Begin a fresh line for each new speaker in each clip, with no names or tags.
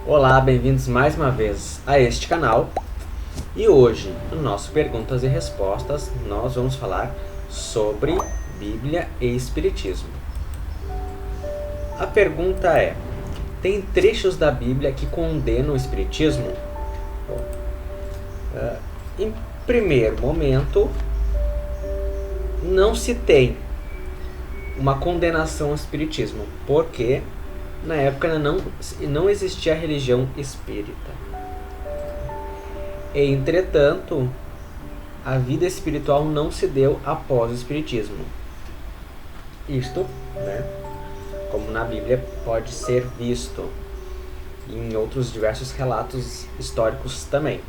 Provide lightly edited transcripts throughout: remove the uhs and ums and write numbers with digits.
Olá, bem-vindos mais uma vez a este canal. E hoje, no nosso Perguntas e Respostas, nós vamos falar sobre Bíblia e Espiritismo. A pergunta é: tem trechos da Bíblia que condenam o Espiritismo? Bom, em primeiro momento, não se tem uma condenação ao Espiritismo, porque na época não existia a religião espírita. Entretanto, a vida espiritual não se deu após o Espiritismo. Isto, como na Bíblia pode ser visto em outros diversos relatos históricos também.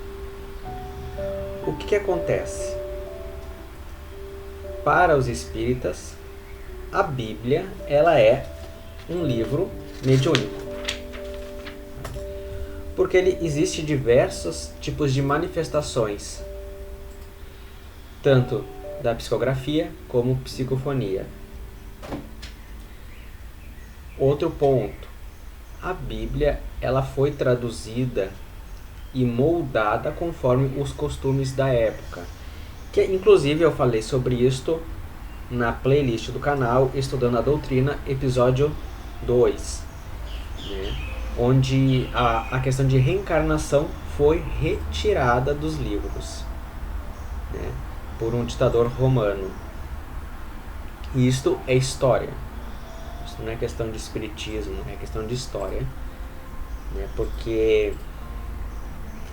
O que acontece? Para os espíritas, a Bíblia ela é um livro mediúnico, porque existe diversos tipos de manifestações, tanto da psicografia como psicofonia. Outro ponto: a Bíblia ela foi traduzida e moldada conforme os costumes da época, que inclusive eu falei sobre isto na playlist do canal Estudando a Doutrina, episódio 2, onde a questão de reencarnação foi retirada dos livros, por um ditador romano. E isto é história. Isso não é questão de espiritismo, é questão de história, porque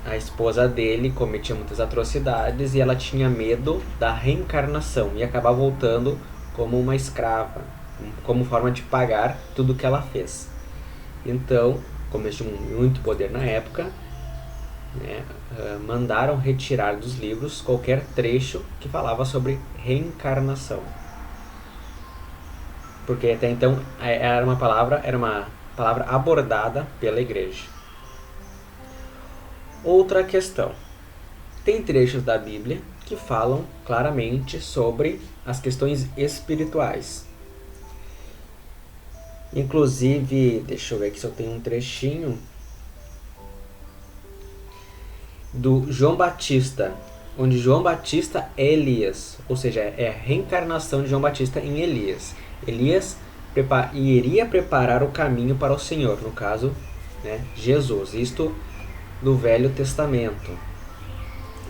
a esposa dele cometia muitas atrocidades e ela tinha medo da reencarnação e acabava voltando como uma escrava, como forma de pagar tudo que ela fez. Então, como eles tinham muito poder na época, mandaram retirar dos livros qualquer trecho que falava sobre reencarnação, porque até então era uma palavra abordada pela igreja. Outra questão: tem trechos da Bíblia que falam claramente sobre as questões espirituais. Inclusive, deixa eu ver aqui se eu tenho um trechinho do João Batista, onde João Batista é Elias, ou seja, é a reencarnação de João Batista em Elias. Elias iria preparar o caminho para o Senhor, no caso, Jesus. Isto do Velho Testamento.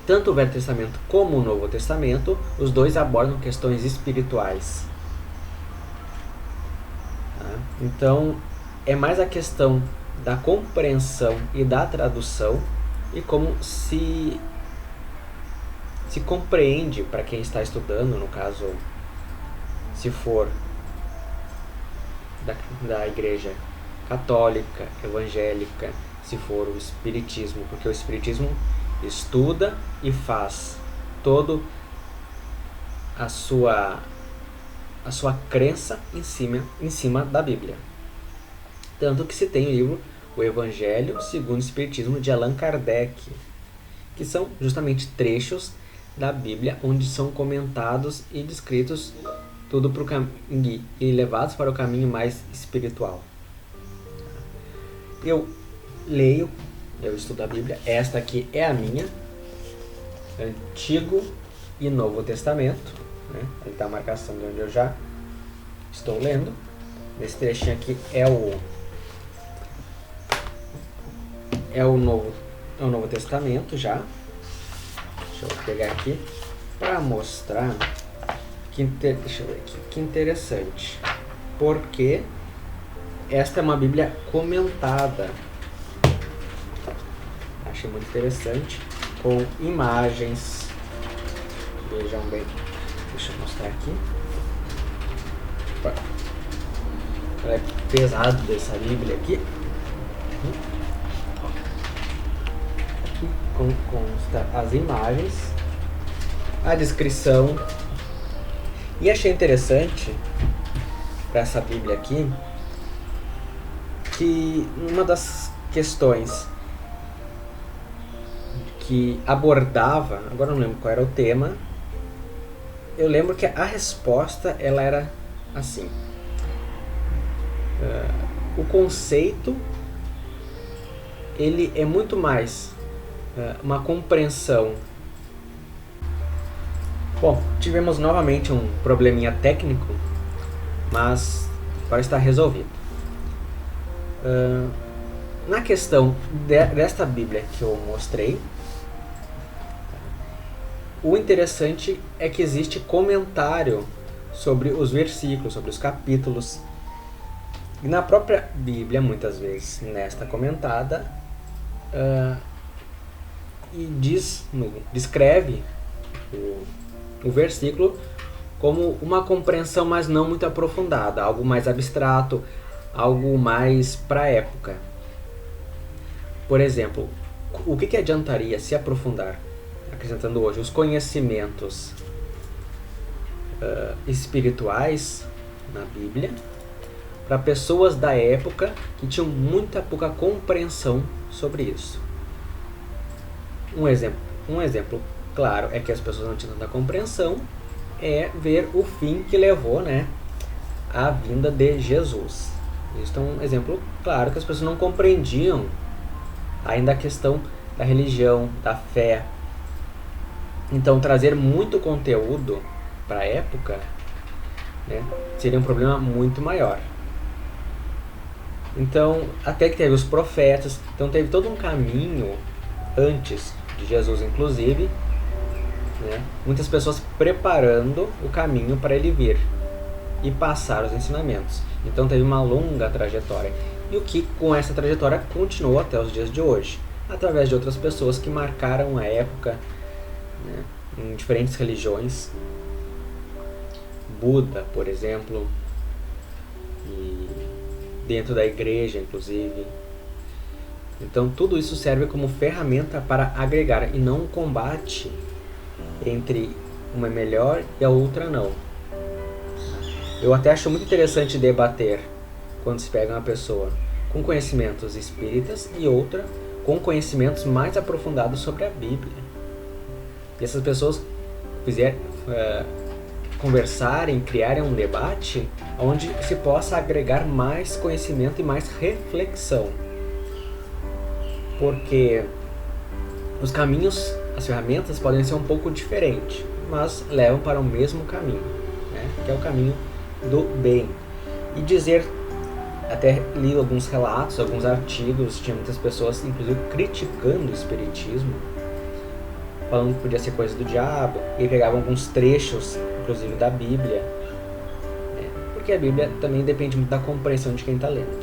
Tanto o Velho Testamento como o Novo Testamento, os dois abordam questões espirituais. Então, é mais a questão da compreensão e da tradução e como se compreende para quem está estudando, no caso, se for da igreja católica, evangélica, se for o espiritismo, porque o espiritismo estuda e faz todo a sua crença em cima da Bíblia. Tanto que se tem o livro O Evangelho segundo o Espiritismo, de Allan Kardec, que são justamente trechos da Bíblia onde são comentados e descritos tudo e levados para o caminho mais espiritual. Eu estudo a Bíblia. Esta aqui é a minha, Antigo e Novo Testamento, Aí está a marcação de onde eu já estou lendo. Esse trechinho aqui é o Novo Testamento já. Deixa eu pegar aqui para mostrar deixa eu ver aqui, que interessante, porque esta é uma Bíblia comentada. Achei muito interessante, com imagens. Vejam bem, deixa eu mostrar aqui. É pesado essa Bíblia aqui. Aqui consta as imagens, a descrição. E achei interessante para essa Bíblia aqui que uma das questões que abordava, agora não lembro qual era o tema, eu lembro que a resposta ela era assim: o conceito ele é muito mais uma compreensão. Bom, tivemos novamente um probleminha técnico, mas agora está resolvido. Na questão desta Bíblia que eu mostrei, o interessante é que existe comentário sobre os versículos, sobre os capítulos. E na própria Bíblia, muitas vezes, nesta comentada, descreve o versículo como uma compreensão, mas não muito aprofundada, algo mais abstrato, algo mais para a época. Por exemplo, o que adiantaria se aprofundar, acrescentando hoje, os conhecimentos espirituais na Bíblia para pessoas da época que tinham muita pouca compreensão sobre isso? Um exemplo claro é que as pessoas não tinham tanta compreensão é ver o fim que levou, à vinda de Jesus. Isso é um exemplo claro que as pessoas não compreendiam ainda a questão da religião, da fé. Então, trazer muito conteúdo para a época, seria um problema muito maior. Então, até que teve os profetas, então teve todo um caminho antes de Jesus, inclusive, muitas pessoas preparando o caminho para ele vir e passar os ensinamentos. Então, teve uma longa trajetória. E o que com essa trajetória continuou até os dias de hoje, através de outras pessoas que marcaram a época, em diferentes religiões. Buda, por exemplo, e dentro da igreja, inclusive. Então, tudo isso serve como ferramenta para agregar e não um combate entre uma é melhor e a outra não. Eu até acho muito interessante debater quando se pega uma pessoa com conhecimentos espíritas e outra com conhecimentos mais aprofundados sobre a Bíblia. E essas pessoas conversarem, criarem um debate onde se possa agregar mais conhecimento e mais reflexão. Porque os caminhos, as ferramentas podem ser um pouco diferentes, mas levam para o mesmo caminho, que é o caminho do bem. E dizer, até li alguns relatos, alguns artigos, tinha muitas pessoas inclusive criticando o espiritismo, falando que podia ser coisa do diabo, e pegavam alguns trechos, inclusive da Bíblia, porque a Bíblia também depende muito da compreensão de quem está lendo.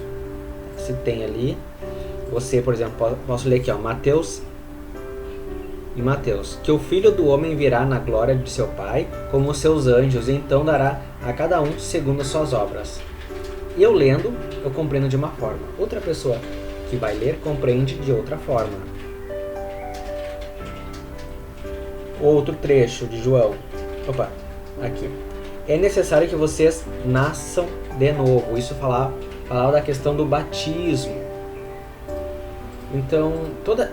Se tem ali, você, por exemplo, posso ler aqui, em Mateus, que o Filho do Homem virá na glória de seu Pai, como os seus anjos, e então dará a cada um segundo as suas obras. Eu lendo, eu compreendo de uma forma. Outra pessoa que vai ler, compreende de outra forma. Outro trecho de João. Aqui. É necessário que vocês nasçam de novo. Isso falava da questão do batismo. Então, toda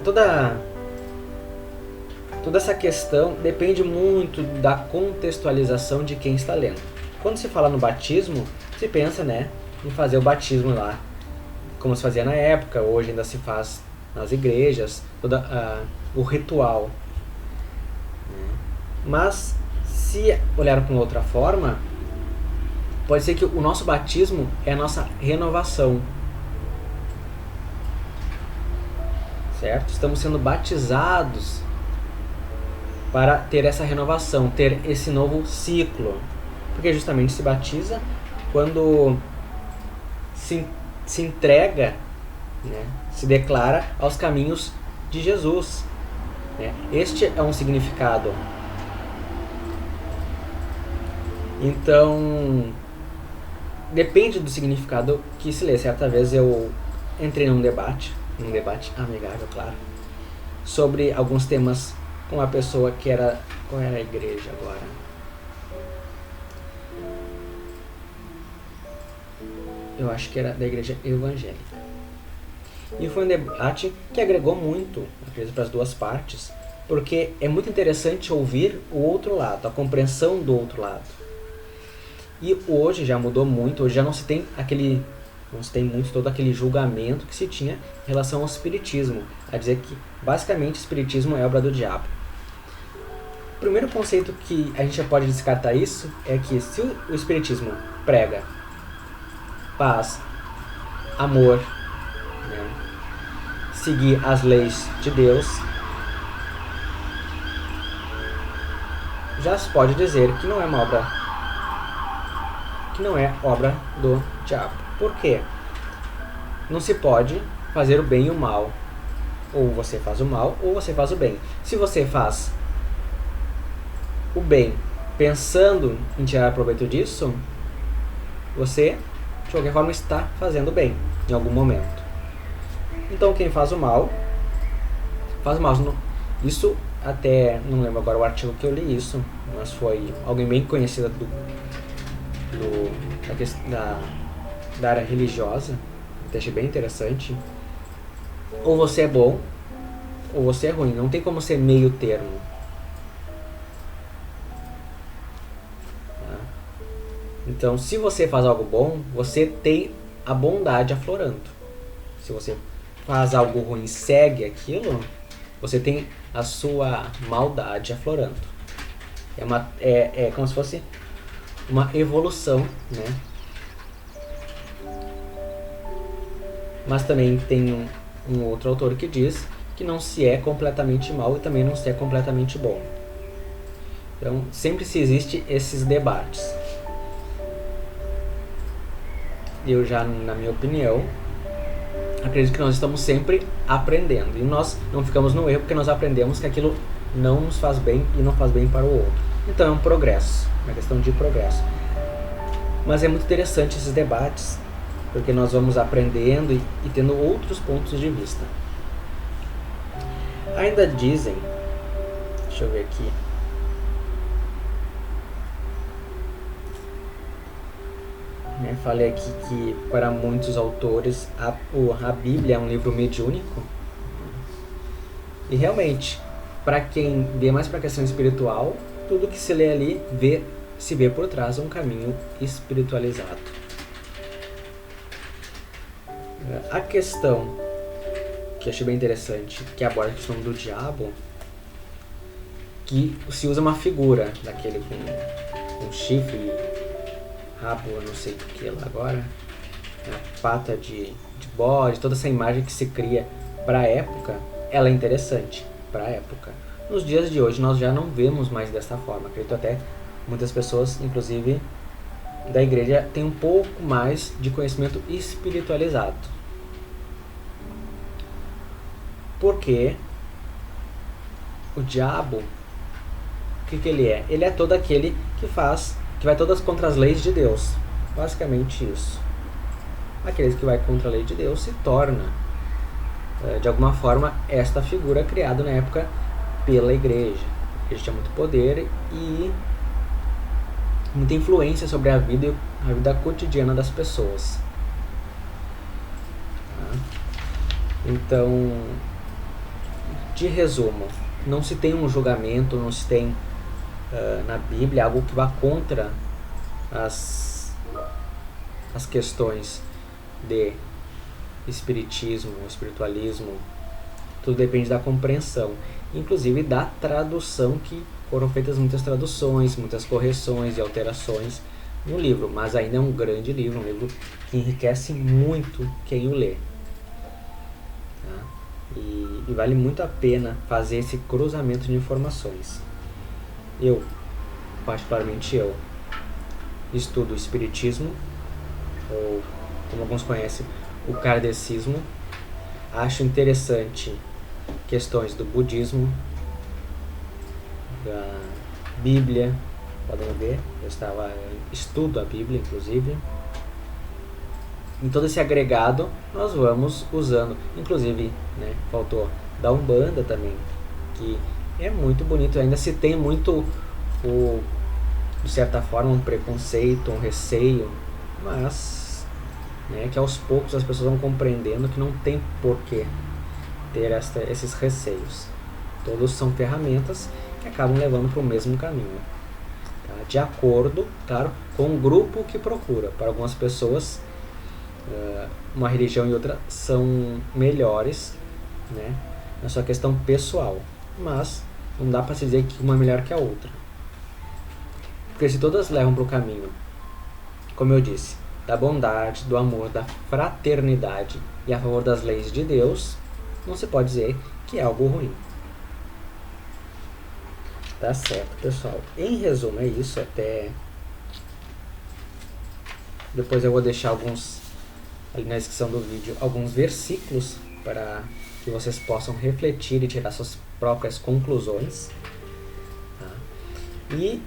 essa questão depende muito da contextualização de quem está lendo. Quando se fala no batismo, se pensa, em fazer o batismo lá, como se fazia na época, hoje ainda se faz nas igrejas, o ritual. Mas, se olhar para uma outra forma, pode ser que o nosso batismo é a nossa renovação. Certo? Estamos sendo batizados para ter essa renovação, ter esse novo ciclo. Porque justamente se batiza quando se entrega, se declara aos caminhos de Jesus. Este é um significado. Então, depende do significado que se lê. Certa vez eu entrei num debate amigável, claro, sobre alguns temas com uma pessoa que era... Qual era a igreja agora? Eu acho que era da igreja evangélica. E foi um debate que agregou muito, acredito, para as duas partes, porque é muito interessante ouvir o outro lado, a compreensão do outro lado. E hoje já mudou muito, hoje já não se tem aquele Não se tem muito todo aquele julgamento que se tinha em relação ao espiritismo, a dizer que basicamente o espiritismo é obra do diabo. O primeiro conceito que a gente já pode descartar isso é que se o espiritismo prega paz, amor, né, seguir as leis de Deus, já se pode dizer que não é uma obra, que não é obra do diabo. Por quê? Não se pode fazer o bem e o mal. Ou você faz o mal, ou você faz o bem. Se você faz o bem pensando em tirar proveito disso, você, de qualquer forma, está fazendo bem em algum momento. Então, quem faz o mal, faz mal. Isso até, não lembro agora o artigo que eu li isso, mas foi alguém bem conhecido da área religiosa. Eu achei bem interessante. Ou você é bom, ou você é ruim. Não tem como ser meio termo. Então, se você faz algo bom, você tem a bondade aflorando. Se você faz algo ruim e segue aquilo, você tem a sua maldade aflorando. É como se fosse uma evolução, né? Mas também tem um outro autor que diz que não se é completamente mal e também não se é completamente bom. Então, sempre se existe esses debates. Eu já, na minha opinião, acredito que nós estamos sempre aprendendo. E nós não ficamos no erro porque nós aprendemos que aquilo não nos faz bem e não faz bem para o outro. Então é um progresso, uma questão de progresso. Mas é muito interessante esses debates, porque nós vamos aprendendo e tendo outros pontos de vista. Ainda dizem, deixa eu ver aqui, falei aqui que para muitos autores a Bíblia é um livro mediúnico. E realmente, para quem vê mais para a questão espiritual, tudo que se lê ali se vê por trás um caminho espiritualizado. A questão que eu achei bem interessante, que aborda a questão do diabo, que se usa uma figura daquele com chifre, rabo, eu não sei o que lá agora, a pata de bode, toda essa imagem que se cria para a época, ela é interessante para a época. Nos dias de hoje nós já não vemos mais dessa forma. Acredito até muitas pessoas, inclusive da igreja, têm um pouco mais de conhecimento espiritualizado. Porque o diabo, o que ele é? Ele é todo aquele que vai todas contra as leis de Deus. Basicamente isso. Aqueles que vai contra a lei de Deus se torna, de alguma forma, esta figura criada na época pela igreja. A igreja tinha muito poder e muita influência sobre a vida cotidiana das pessoas. Então, de resumo, não se tem um julgamento, não se tem na Bíblia algo que vá contra as questões de espiritismo, espiritualismo. Tudo depende da compreensão, inclusive da tradução, que foram feitas muitas traduções, muitas correções e alterações no livro, mas ainda é um grande livro, um livro que enriquece muito quem o lê. E vale muito a pena fazer esse cruzamento de informações. Particularmente eu, estudo o espiritismo, ou como alguns conhecem, o kardecismo. Acho interessante questões do budismo, da Bíblia, podem ver, estudo a Bíblia, inclusive. Em todo esse agregado, nós vamos usando, inclusive, faltou da Umbanda também, que é muito bonito. Ainda se tem muito, de certa forma, um preconceito, um receio, mas que aos poucos as pessoas vão compreendendo que não tem porquê ter esses receios. Todos são ferramentas que acabam levando para o mesmo caminho, de acordo, claro, com o grupo que procura. Para algumas pessoas uma religião e outra são melhores, né, na sua questão pessoal, mas não dá para se dizer que uma é melhor que a outra, porque se todas levam para o caminho, como eu disse, da bondade, do amor, da fraternidade e a favor das leis de Deus, não se pode dizer que é algo ruim. Tá certo, pessoal. Em resumo, é isso. Até depois eu vou deixar ali na descrição do vídeo, alguns versículos para que vocês possam refletir e tirar suas próprias conclusões. Tá? E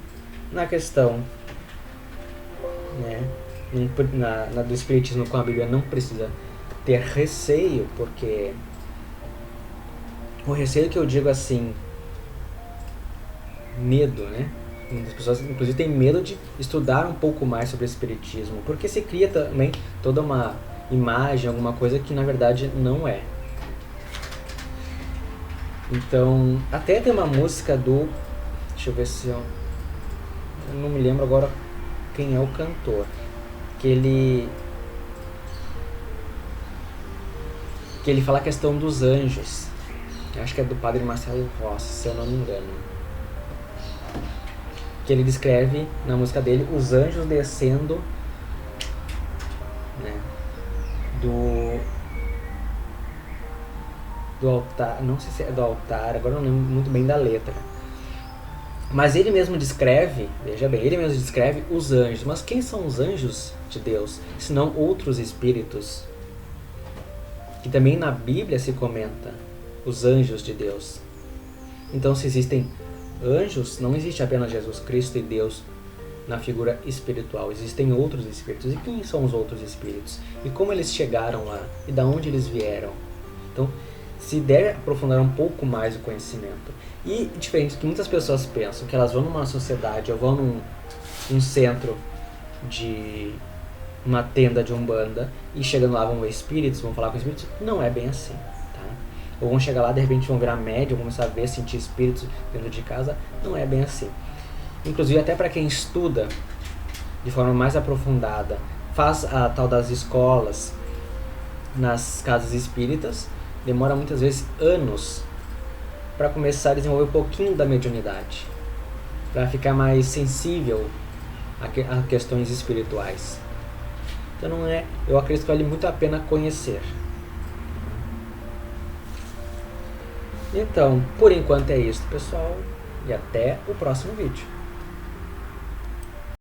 na questão, né, do Espiritismo com a Bíblia, não precisa ter receio, porque o receio que eu digo assim, medo, né? Muitas pessoas, inclusive, têm medo de estudar um pouco mais sobre o Espiritismo, porque se cria também toda uma imagem, alguma coisa que na verdade não é. Então, até tem uma música do... Deixa eu ver se eu não me lembro agora quem é o cantor. Que ele fala a questão dos anjos. Eu acho que é do Padre Marcelo Rossi, se eu não me engano. Que ele descreve na música dele os anjos descendo, né, do altar, não sei se é do altar, agora não lembro muito bem da letra. Mas ele mesmo descreve, veja bem, ele mesmo descreve os anjos. Mas quem são os anjos de Deus, senão outros espíritos? Que também na Bíblia se comenta os anjos de Deus. Então, se existem anjos, não existe apenas Jesus Cristo e Deus na figura espiritual. Existem outros espíritos. E quem são os outros espíritos? E como eles chegaram lá? E da onde eles vieram? Então, se der aprofundar um pouco mais o conhecimento. E diferente do que muitas pessoas pensam, que elas vão numa sociedade ou vão num centro de uma tenda de umbanda e chegando lá vão ver espíritos, vão falar com espíritos, não é bem assim, tá? Ou vão chegar lá, de repente vão virar médium, vão começar a ver, sentir espíritos dentro de casa, não é bem assim. Inclusive até para quem estuda de forma mais aprofundada, faz a tal das escolas nas casas espíritas, demora muitas vezes anos para começar a desenvolver um pouquinho da mediunidade, para ficar mais sensível a questões espirituais. Então eu acredito que vale muito a pena conhecer. Então, por enquanto é isso, pessoal, e até o próximo vídeo.